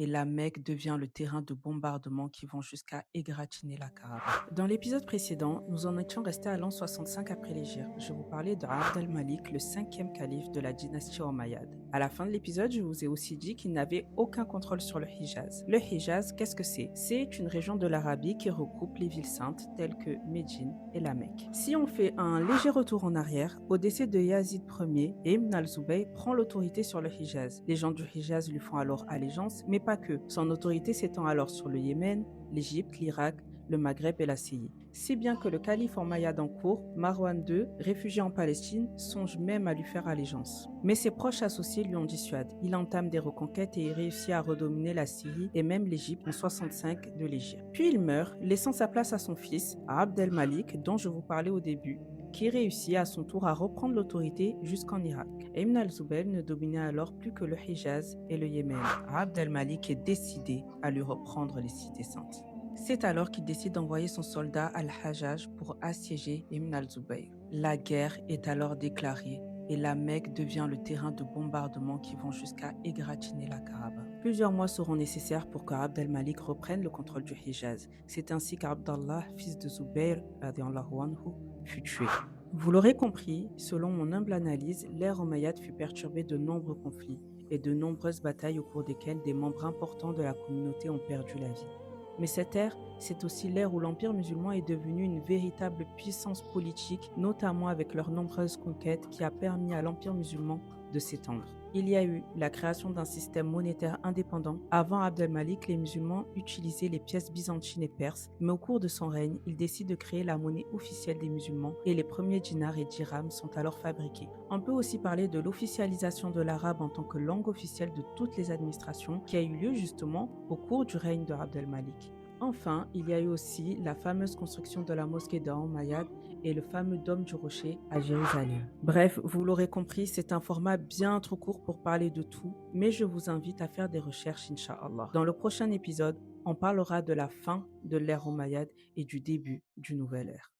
et la Mecque devient le terrain de bombardements qui vont jusqu'à égratigner la Kaaba. Dans l'épisode précédent, nous en étions restés à l'an 65 après l'Hégire. Je vous parlais de Abd al-Malik, le cinquième calife de la dynastie omeyyade. À la fin de l'épisode, je vous ai aussi dit qu'il n'avait aucun contrôle sur le Hijaz. Le Hijaz, qu'est-ce que c'est? C'est une région de l'Arabie qui regroupe les villes saintes telles que Médine et la Mecque. Si on fait un léger retour en arrière, au décès de Yazid Ier, Ibn al-Zubayr prend l'autorité sur le Hijaz. Les gens du Hijaz lui font alors allégeance, mais pas que. Son autorité s'étend alors sur le Yémen, l'Égypte, l'Irak, le Maghreb et la Syrie. Si bien que le calife omeyyade en cours, Marwan II, réfugié en Palestine, songe même à lui faire allégeance. Mais ses proches associés lui en dissuadent. Il entame des reconquêtes et il réussit à redominer la Syrie et même l'Égypte en 65 de l'Hégire. Puis il meurt, laissant sa place à son fils, à Abd el-Malik, dont je vous parlais au début, qui réussit à son tour à reprendre l'autorité jusqu'en Irak. Ibn al-Zubayr ne dominait alors plus que le Hijaz et le Yémen. Abd el-Malik est décidé à lui reprendre les cités saintes. C'est alors qu'il décide d'envoyer son soldat al-Hajjaj pour assiéger Ibn al-Zubayr. La guerre est alors déclarée et la Mecque devient le terrain de bombardements qui vont jusqu'à égratigner la Kaaba. Plusieurs mois seront nécessaires pour que Abd al-Malik reprenne le contrôle du Hijaz. C'est ainsi qu'Abdallah, fils de Zubayr, radiyallahu anhu, fut tué. Vous l'aurez compris, selon mon humble analyse, l'ère omeyyade fut perturbée de nombreux conflits et de nombreuses batailles au cours desquelles des membres importants de la communauté ont perdu la vie. Mais cette ère, c'est aussi l'ère où l'Empire musulman est devenu une véritable puissance politique, notamment avec leurs nombreuses conquêtes qui a permis à l'Empire musulman de s'étendre. Il y a eu la création d'un système monétaire indépendant. Avant Abd al-Malik, les musulmans utilisaient les pièces byzantines et perses, mais au cours de son règne, il décide de créer la monnaie officielle des musulmans et les premiers dinars et dirhams sont alors fabriqués. On peut aussi parler de l'officialisation de l'arabe en tant que langue officielle de toutes les administrations qui a eu lieu justement au cours du règne de Abd al-Malik. Enfin, il y a eu aussi la fameuse construction de la mosquée de Umayyad et le fameux dôme du rocher à Jérusalem. Bref, vous l'aurez compris, c'est un format bien trop court pour parler de tout, mais je vous invite à faire des recherches, Inch'Allah. Dans le prochain épisode, on parlera de la fin de l'ère omeyyade et du début d'une nouvelle ère.